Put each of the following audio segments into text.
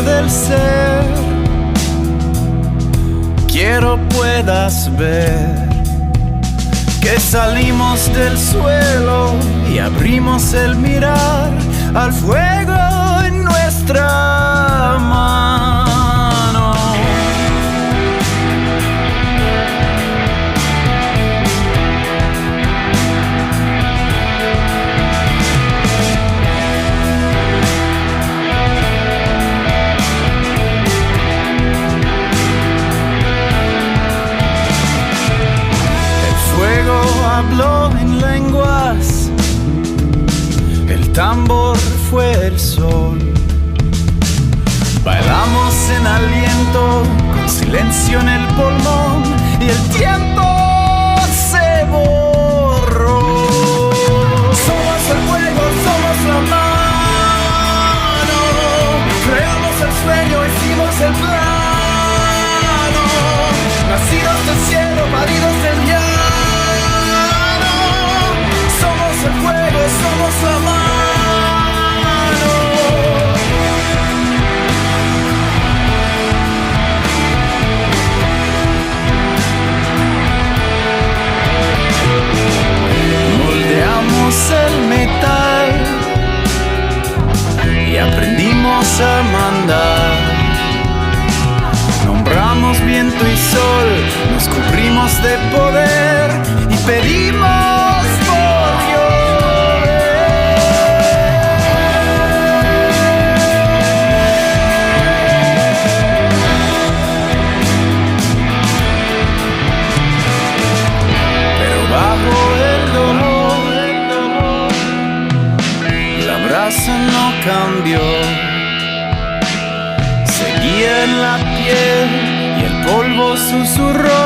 Del ser, quiero puedas ver que salimos del suelo y abrimos el mirar al fuego en nuestra mano. Habló en lenguas, el tambor fue el sol. Bailamos en aliento, con silencio en el pulmón, y el tiempo se borró. Somos el fuego, somos la mano, creamos el sueño, hicimos el plano, nacidos del cielo, paridos del llano. El fuego, somos la mano. Moldeamos el metal y aprendimos a mandar. Nombramos viento y sol, nos cubrimos de poder y pedimos por Dios. No cambió, seguía en la piel y el polvo susurró,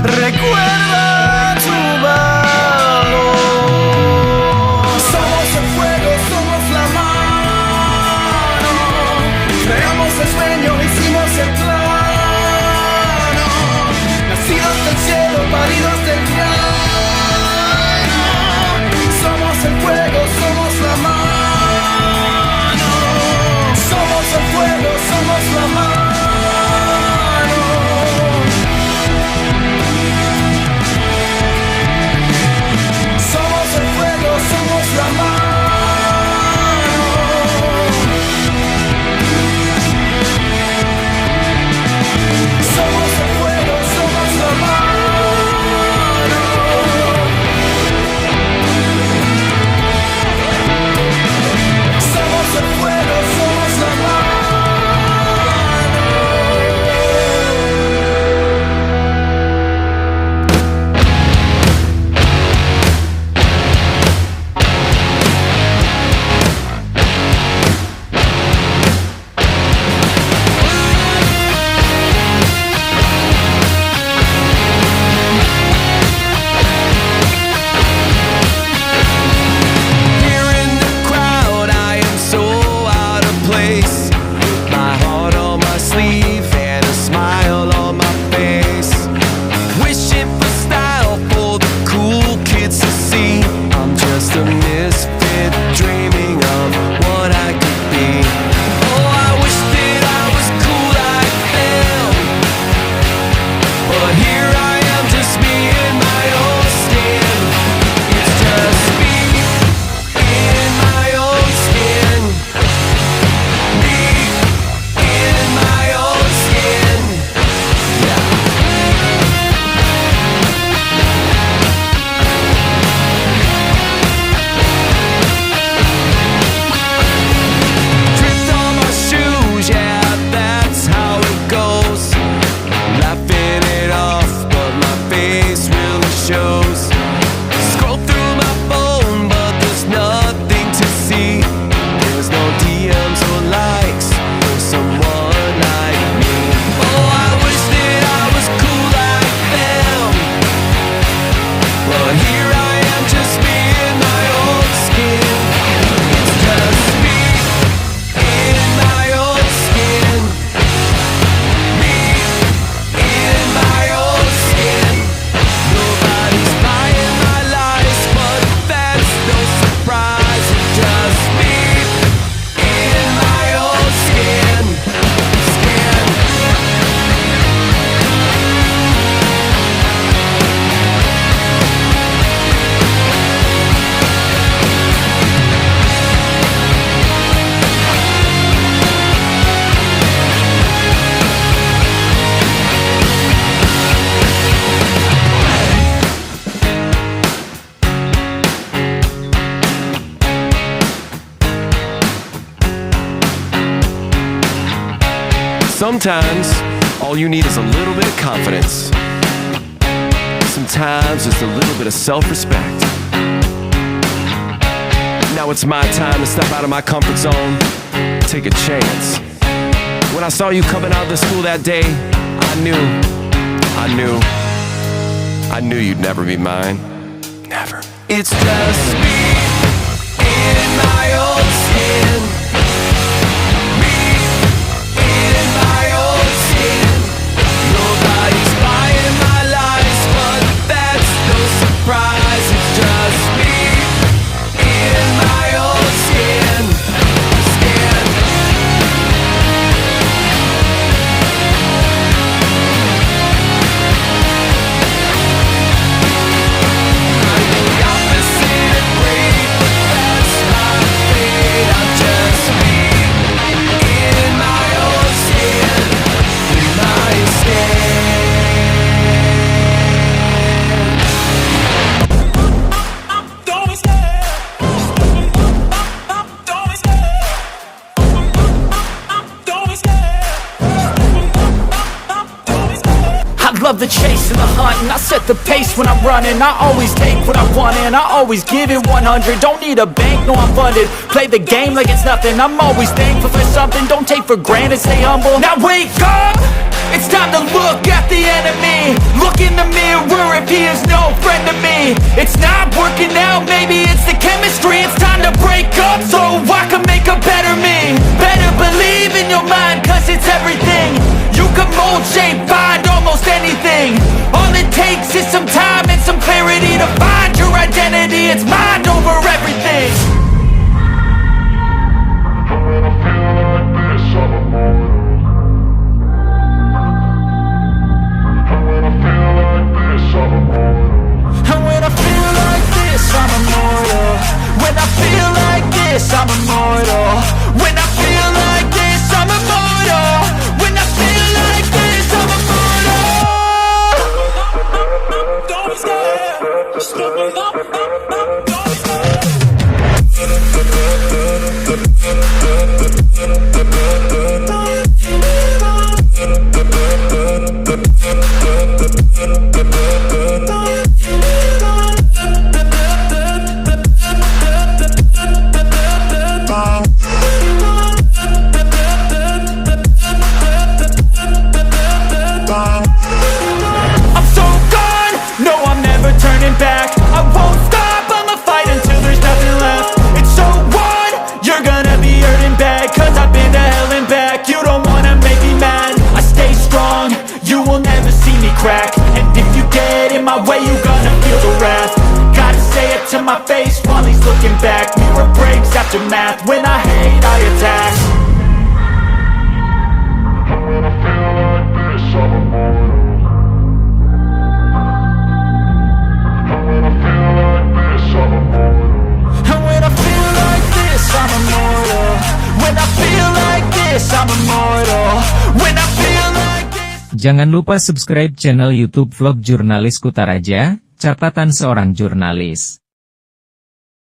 recuerda tu valor. Somos el fuego, somos la mano, creamos el sueño, hicimos el plano, nacidos del cielo, paridos del llano. Somos el fuego, somos la mano. El fuego, somos la mano. Somos el fuego, somos la mano. Somos el fuego, somos la mano. Sometimes, all you need is a little bit of confidence. Sometimes, just a little bit of self-respect. Now it's my time to step out of my comfort zone, take a chance. When I saw you coming out of the school that day, I knew you'd never be mine. Never. It's just me in my old skin. Me in my old skin. Nobody's buying my lies, but that's no surprise. It's just me in my old skin. Love the chase and the hunt, and I set the pace when I'm running. I always take what I want and I always give it 100. Don't need a bank, no I'm funded. Play the game like it's nothing. I'm always thankful for something. Don't take for granted, stay humble. Now wake up! It's time to look at the enemy. Look in the mirror if he is no friend to me. It's not working out, maybe it's the chemistry. It's time to break up so I can make a better me. Better believe in your mind, cause it's everything. You can mold, shape, find almost anything. All it takes is some time and some clarity to find your identity. It's mind over everything. And when I feel like this, I'm immortal. When I feel like this, I'm immortal. When I feel like this, I'm immortal. When I feel like this, I'm immortal. Don't be scared. Just open up. Don't be scared. And if you get in my way, you gonna feel the wrath. Gotta say it to my face while he's looking back. Mirror breaks after math. When I hate, I attack. And when I feel like this, I'm immortal. And when I feel like this, I'm immortal. And when I feel like this, I'm immortal. When I feel like this, I'm immortal. When I feel like Jangan lupa subscribe channel YouTube vlog Jurnalis Kutaraja, catatan seorang jurnalis.